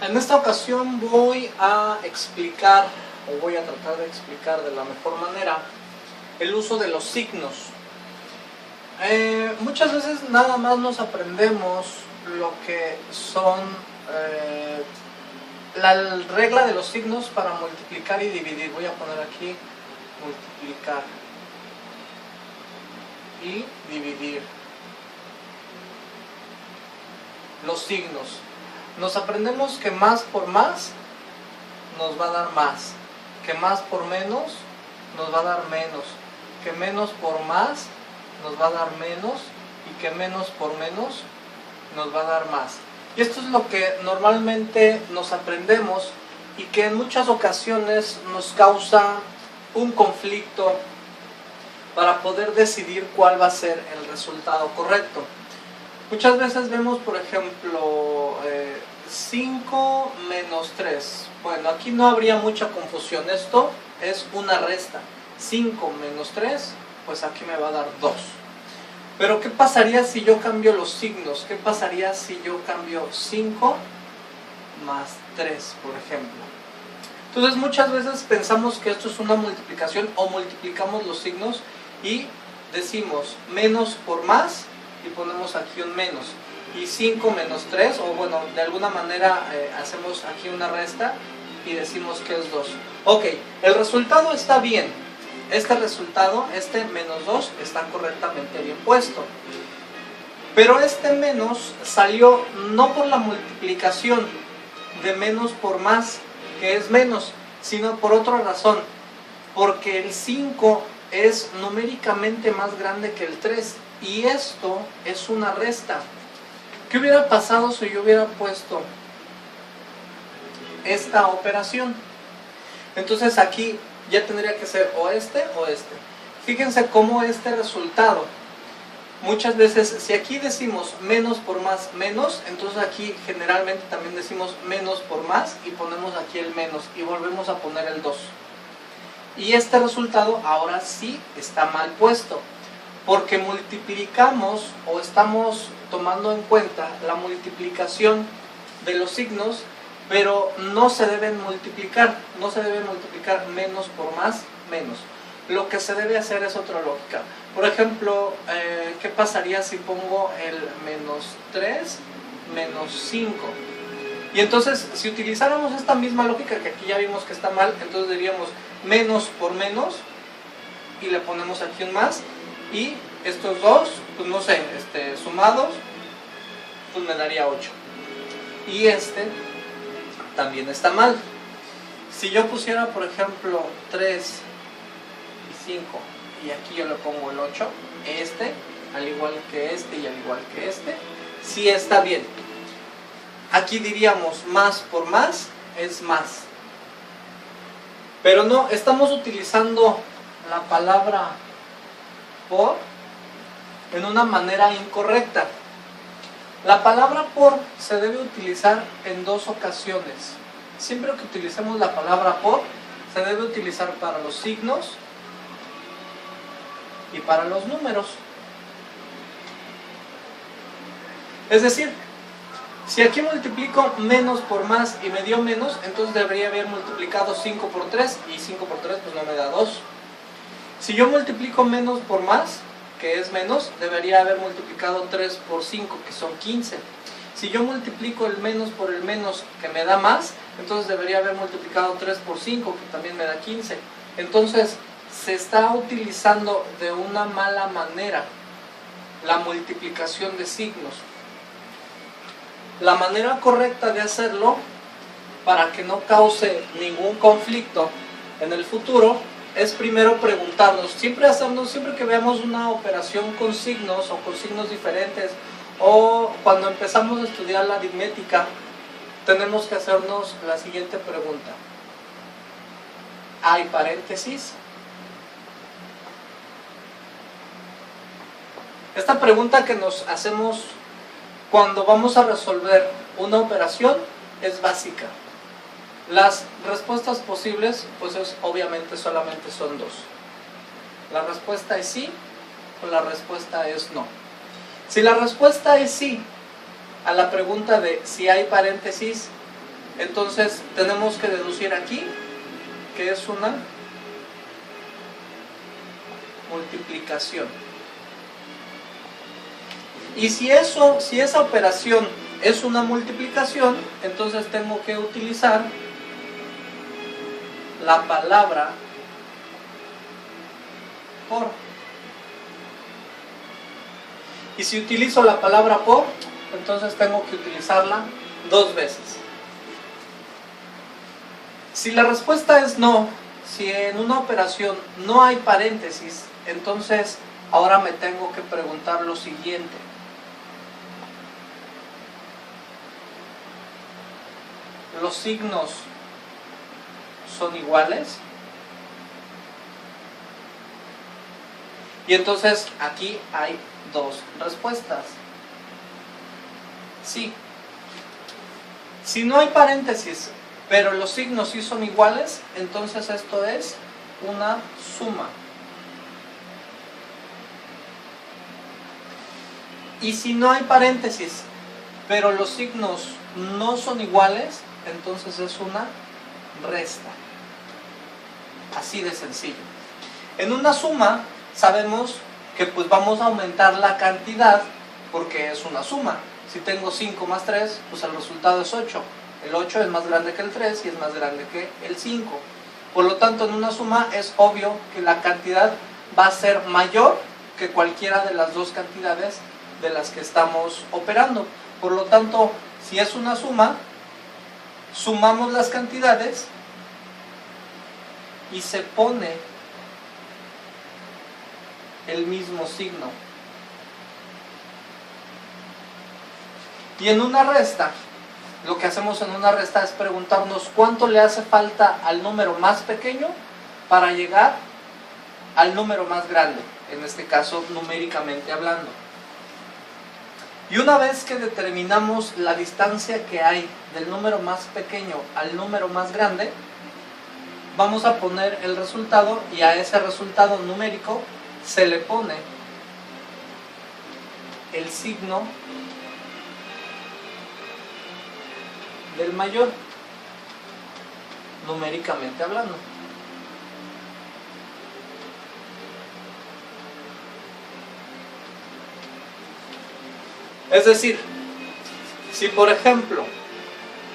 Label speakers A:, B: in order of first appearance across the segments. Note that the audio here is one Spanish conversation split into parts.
A: En esta ocasión voy a explicar, o voy a tratar de explicar de la mejor manera, el uso de los signos. Muchas veces nada más nos aprendemos lo que son la regla de los signos para multiplicar y dividir. Voy a poner aquí multiplicar y dividir. Los signos. Nos aprendemos que más por más nos va a dar más, que más por menos nos va a dar menos, que menos por más nos va a dar menos y que menos por menos nos va a dar más. Y esto es lo que normalmente nos aprendemos y que en muchas ocasiones nos causa un conflicto para poder decidir cuál va a ser el resultado correcto. Muchas veces vemos, por ejemplo, 5 menos 3. Bueno, aquí no habría mucha confusión. Esto es una resta. 5 menos 3, pues aquí me va a dar 2. Pero ¿qué pasaría si yo cambio los signos? ¿Qué pasaría si yo cambio 5 más 3, por ejemplo? Entonces muchas veces pensamos que esto es una multiplicación o multiplicamos los signos y decimos menos por más y ponemos aquí un menos. Y 5 menos 3, o bueno, de alguna manera hacemos aquí una resta y decimos que es 2. Ok, el resultado está bien. Este resultado, este menos 2, está correctamente bien puesto. Pero este menos salió no por la multiplicación de menos por más, que es menos, sino por otra razón. Porque el 5 es numéricamente más grande que el 3 y esto es una resta. ¿Qué hubiera pasado si yo hubiera puesto esta operación? Entonces aquí ya tendría que ser o este o este. Fíjense cómo este resultado, muchas veces si aquí decimos menos por más menos, entonces aquí generalmente también decimos menos por más y ponemos aquí el menos y volvemos a poner el 2. Y este resultado ahora sí está mal puesto, porque multiplicamos o estamos tomando en cuenta la multiplicación de los signos, pero no se deben multiplicar, no se debe multiplicar menos por más, menos. Lo que se debe hacer es otra lógica. Por ejemplo, ¿qué pasaría si pongo el menos 3 menos 5? Y entonces, si utilizáramos esta misma lógica, que aquí ya vimos que está mal, entonces diríamos menos por menos, y le ponemos aquí un más, y estos dos, pues no sé, sumados, pues me daría 8. Y este también está mal. Si yo pusiera, por ejemplo, 3 y 5, y aquí yo le pongo el 8, al igual que este y al igual que este, sí está bien. Aquí diríamos más por más es más. Pero no, estamos utilizando la palabra por en una manera incorrecta. La palabra por se debe utilizar en dos ocasiones. Siempre que utilicemos la palabra por, se debe utilizar para los signos y para los números. Es decir, si aquí multiplico menos por más y me dio menos, entonces debería haber multiplicado 5 por 3 y 5 por 3 pues no me da 2. Si yo multiplico menos por más, que es menos, debería haber multiplicado 3 por 5, que son 15. Si yo multiplico el menos por el menos, que me da más, entonces debería haber multiplicado 3 por 5, que también me da 15. Entonces, se está utilizando de una mala manera la multiplicación de signos. La manera correcta de hacerlo, para que no cause ningún conflicto en el futuro, es primero preguntarnos, siempre que veamos una operación con signos o con signos diferentes, o cuando empezamos a estudiar la aritmética, tenemos que hacernos la siguiente pregunta: ¿hay paréntesis? Esta pregunta que nos hacemos cuando vamos a resolver una operación es básica. Las respuestas posibles, pues obviamente solamente son dos. La respuesta es sí o la respuesta es no. Si la respuesta es sí a la pregunta de si hay paréntesis, Entonces tenemos que deducir aquí que es una multiplicación. Y si esa operación es una multiplicación, entonces tengo que utilizar la palabra por. Y si utilizo la palabra por, entonces tengo que utilizarla 2 veces. Si la respuesta es no, si en una operación no hay paréntesis, entonces ahora me tengo que preguntar lo siguiente. ¿Los signos son iguales? Y entonces aquí hay 2 respuestas. Sí. Si no hay paréntesis, pero los signos sí son iguales, entonces esto es una suma. Y si no hay paréntesis, pero los signos no son iguales, entonces es una resta. Así de sencillo. En una suma sabemos que pues vamos a aumentar la cantidad porque es una suma. Si tengo 5 más 3, pues el resultado es 8. El 8 es más grande que el 3 y es más grande que el 5. Por lo tanto, en una suma es obvio que la cantidad va a ser mayor que cualquiera de las 2 cantidades de las que estamos operando. Por lo tanto, si es una suma, sumamos las cantidades y se pone el mismo signo. Y en una resta, lo que hacemos en una resta es preguntarnos cuánto le hace falta al número más pequeño para llegar al número más grande, en este caso numéricamente hablando. Y una vez que determinamos la distancia que hay del número más pequeño al número más grande, vamos a poner el resultado y a ese resultado numérico se le pone el signo del mayor, numéricamente hablando. Es decir, si por ejemplo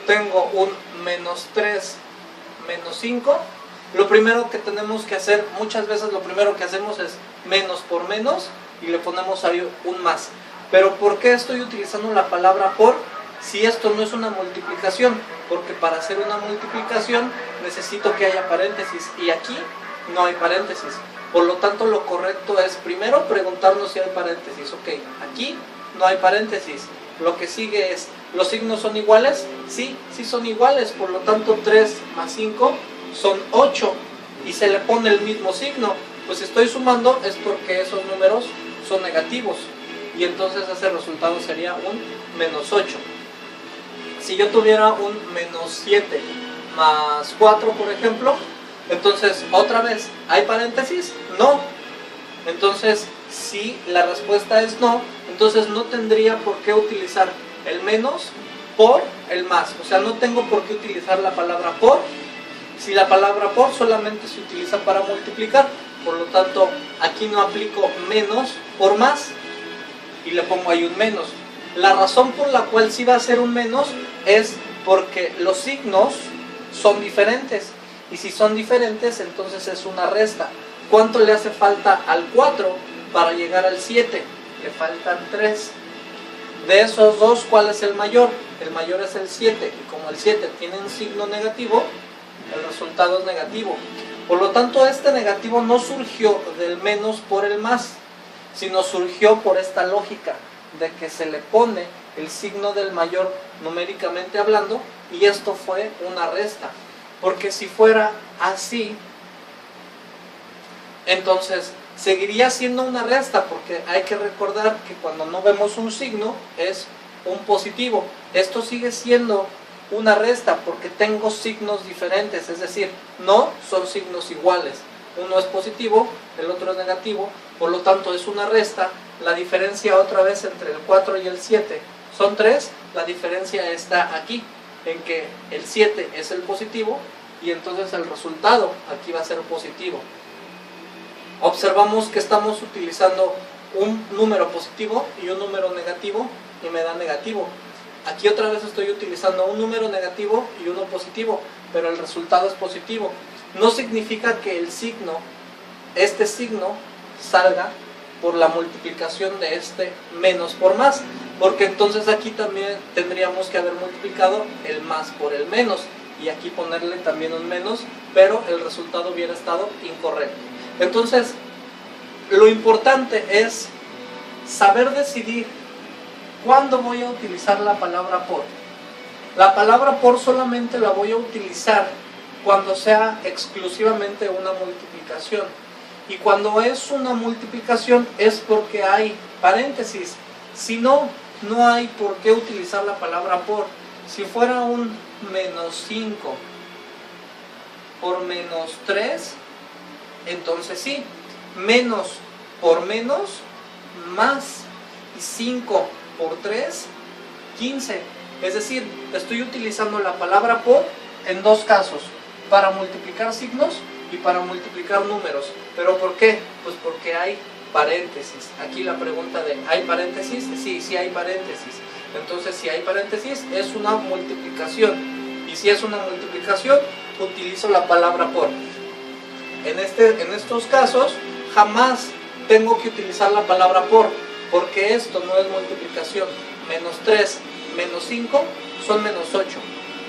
A: tengo un menos 3, menos 5, lo primero que tenemos que hacer, muchas veces lo primero que hacemos es menos por menos y le ponemos ahí un más. Pero ¿por qué estoy utilizando la palabra por si esto no es una multiplicación? Porque para hacer una multiplicación necesito que haya paréntesis y aquí no hay paréntesis. Por lo tanto, lo correcto es primero preguntarnos si hay paréntesis. Ok, aquí no hay paréntesis. Lo que sigue es, ¿los signos son iguales? Sí, sí son iguales. Por lo tanto, 3 más 5 son 8 y se le pone el mismo signo. Pues si estoy sumando es porque esos números son negativos y entonces ese resultado sería un menos 8. Si yo tuviera un menos 7 más 4, por ejemplo, entonces otra vez, ¿hay paréntesis? No. Entonces, si la respuesta es no, entonces no tendría por qué utilizar el menos por el más. O sea, no tengo por qué utilizar la palabra por, si la palabra por solamente se utiliza para multiplicar. Por lo tanto, aquí no aplico menos por más y le pongo ahí un menos. La razón por la cual sí va a ser un menos es porque los signos son diferentes. Y si son diferentes, entonces es una resta. ¿Cuánto le hace falta al 4 para llegar al 7? Le faltan 3. De esos dos, ¿cuál es el mayor? El mayor es el 7. Y como el 7 tiene un signo negativo, el resultado es negativo. Por lo tanto, este negativo no surgió del menos por el más, sino surgió por esta lógica de que se le pone el signo del mayor numéricamente hablando y esto fue una resta. Porque si fuera así, entonces seguiría siendo una resta, porque hay que recordar que cuando no vemos un signo es un positivo. Esto sigue siendo una resta porque tengo signos diferentes, es decir, no son signos iguales. Uno es positivo, el otro es negativo, por lo tanto es una resta. La diferencia otra vez entre el 4 y el 7 son 3, la diferencia está aquí. en que el 7 es el positivo y entonces el resultado aquí va a ser positivo. Observamos que estamos utilizando un número positivo y un número negativo y me da negativo. Aquí otra vez estoy utilizando un número negativo y uno positivo, pero el resultado es positivo. No significa que el signo, este signo, salga por la multiplicación de este menos por más, porque entonces aquí también tendríamos que haber multiplicado el más por el menos y aquí ponerle también un menos, pero el resultado hubiera estado incorrecto. Entonces, lo importante es saber decidir cuándo voy a utilizar la palabra por. La palabra por solamente la voy a utilizar cuando sea exclusivamente una multiplicación. Y cuando es una multiplicación es porque hay paréntesis. Si no, no hay por qué utilizar la palabra por. Si fuera un menos 5 por menos 3, entonces sí. Menos por menos, más, y 5 por 3, 15. Es decir, estoy utilizando la palabra por en dos casos, para multiplicar signos y para multiplicar números. ¿Pero por qué? Pues porque hay paréntesis. Aquí la pregunta de ¿hay paréntesis? Sí, sí hay paréntesis. Entonces, si hay paréntesis, es una multiplicación. Y si es una multiplicación, utilizo la palabra por. En estos casos, jamás tengo que utilizar la palabra por, porque esto no es multiplicación. Menos 3 menos 5 son menos 8.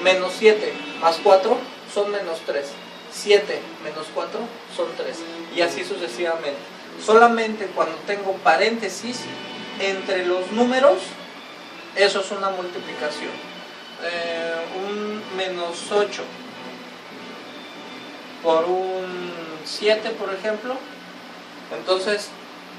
A: Menos 7 más 4 son menos 3. 7 menos 4 son 3. Y así sucesivamente. Solamente cuando tengo paréntesis entre los números, eso es una multiplicación. Un menos 8 por un 7, por ejemplo. Entonces,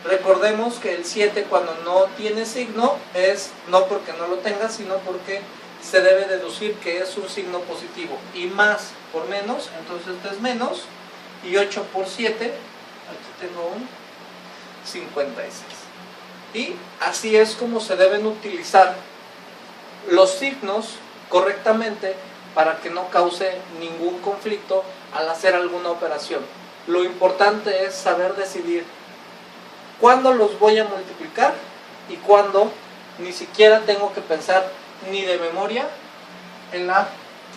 A: recordemos que el 7 cuando no tiene signo es no porque no lo tenga, sino porque se debe deducir que es un signo positivo. Y más por menos, entonces este es menos. Y 8 por 7, aquí tengo un 56. Y así es como se deben utilizar los signos correctamente para que no cause ningún conflicto al hacer alguna operación. Lo importante es saber decidir cuándo los voy a multiplicar y cuándo ni siquiera tengo que pensar ni de memoria en la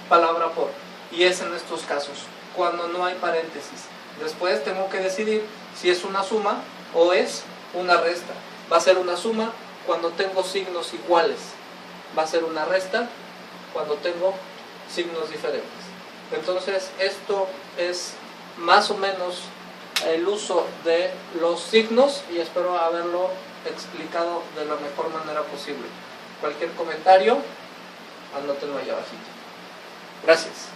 A: palabra por. Y es en estos casos, cuando no hay paréntesis. Después tengo que decidir si es una suma o es una resta. Va a ser una suma cuando tengo signos iguales. Va a ser una resta cuando tengo signos diferentes. Entonces, esto es más o menos el uso de los signos y espero haberlo explicado de la mejor manera posible. Cualquier comentario, anótenlo allá abajito. Gracias.